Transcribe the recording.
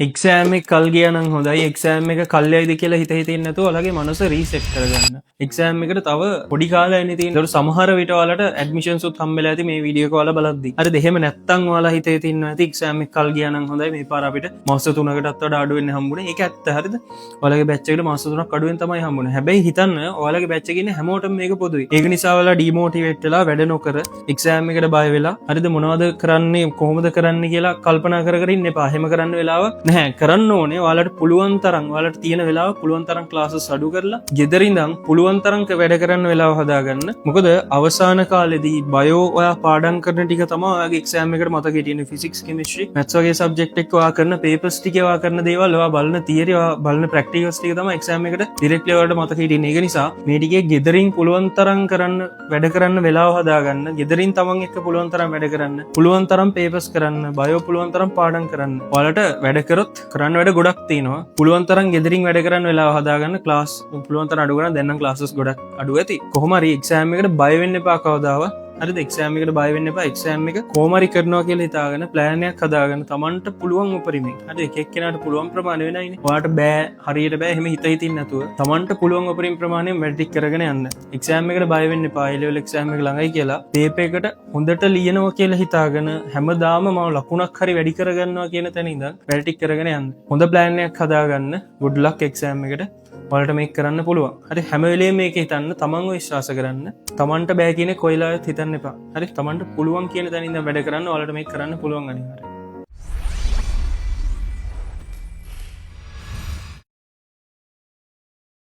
Exam එක කල් ගියා නම් හොඳයි. එක්සෑම් එක කල්යයිද කියලා හිත හිතින් නැතුව ඔයාලගේ මනස රීසෙට් කරගන්න. එක්සෑම් එකට තව පොඩි කාලයක්නේ තියෙන්නේ. ඒතකොට සමහර විට ඔයාලට ඇඩ්මිෂන්ස් උත් හම්බෙලා ඇති මේ වීඩියෝ එක ඔයාලා බලද්දි. හරිද? එහෙම නැත්තම් ඔයාලා හිත හිතින් ඉන්නවා ඇති එක්සෑම් එක කල් ගියා නම් හොඳයි. මේ පාර අපිට මාස 3කටත් වඩා අඩු වෙන්න හම්බුනේ. ඒක ඇත්ත. හරිද? ඔයාලගේ බැච් එකට මාස 3ක් අඩුවෙන් තමයි හම්බුනේ. හැබැයි හිතන්න ඔයාලගේ බැච් එකේ ඉන්න හැමෝටම මේක පොදුයි. ඒක නිසා ඔයාලා ඩිමෝටිවේට් වෙලා වැඩ නොකර එක්සෑම් එකට බය වෙලා හරිද මොනවද කරන්නේ කොහොමද කරන්නේ කියලා කල්පනා කර කර ඉන්න එපා. එහෙම කරන්න වෙලාවක් නැහැ. කරන්න ඕනේ ඔයාලට පුළුවන් තරම් ඔයාලට තියෙන වෙලාව පුළුවන් තරම් ක්ලාසස් අඩු කරලා ගෙදර ඉඳන් පුළුවන් තරම් වැඩ කරන්න වෙලාව හදාගන්න. මොකද අවසාන කාලෙදී බයෝ ඔයා පාඩම් කරන ටික තමයි ඔයාගේ එක්සෑම් එකට මතක හිටින්නේ. ෆිසික්ස් කෙමිස්ට්‍රි මැත්ස් වගේ සබ්ජෙක්ට් එක ඔයා කරන පේපර්ස් ටික ඔයා කරන දේවල් ඔයා බලන තියරි ඔයා බලන ප්‍රැක්ටිකල්ස් ටික තමයි එක්සෑම් එකට ඩිරෙක්ට්ලි ඔයාලට මතක හිටින්නේ. ඒක නිසා මේ ටිකේ ගෙදරින් පුළුවන් තරම් කරන්න වැඩ කරන්න වෙලාව හදාගන්න. ගෙදරින් තමන් එක්ක පුළුවන් තරම් වැඩ කරන්න. පුළුවන් තරම් පේපර්ස් කරන්න. බයෝ පුළුවන් තරම් පාඩම් කරන්න. ඔයාලට වැඩ කරොත් කරන්න වැඩ ගොඩක් තියෙනවා. පුළුවන් තරම් ගෙදරින් වැඩ කරන්න වෙලාව හදාගන්න. ක්ලාස් පුළුවන් තරම් අඩු කරන්න. දැන් නම් ක්ලාසස් ගොඩක් අඩු ඇති. කොහොම හරි එක්සෑම් එකට බය වෙන්න එපා කවදාවත්. හරිද? එක්සෑම් එකට බය වෙන්න එපා. එක්සෑම් එක කොහොම හරි කරනවා කියලා හිතාගෙන ප්ලෑන් එකක් හදාගන්න. Tamanට පුළුවන් උපරිමයෙන්. හරිද? එක එක්කෙනාට පුළුවන් ප්‍රමාණය වෙනයිනේ. ඔයාලට බෑ හරියට බෑ එහෙම හිත හිතින් නැතුව Tamanට පුළුවන් උපරිම ප්‍රමාණයෙන් වැඩ ටික කරගෙන යන්න. එක්සෑම් එකට බය වෙන්න එපා. A level එක්සෑම් එක ළඟයි කියලා පේපර් එකට හොඳට ලියනවා කියලා හිතාගෙන හැමදාම මම ලකුණක් හරි වැඩි කරගන්නවා කියන තැන ඉඳන් වැඩ ටික කරගෙන යන්න. හොඳ ප්ලෑන් එකක් හදාගන්න. good luck එක්සෑම් එකට. ඔයාලට මේක කරන්න පුළුවන්. හරි හැම වෙලේම මේක හිතන්න, තමන්ව විශ්වාස කරන්න. තමන්ට බෑ කියන කොයිලාවත් හිතන්න එපා. හරි තමන්ට පුළුවන් කියන තැනින් ඉඳන් වැඩ කරන්න. ඔයාලට මේක කරන්න පුළුවන් අනිවාර්යයෙන්.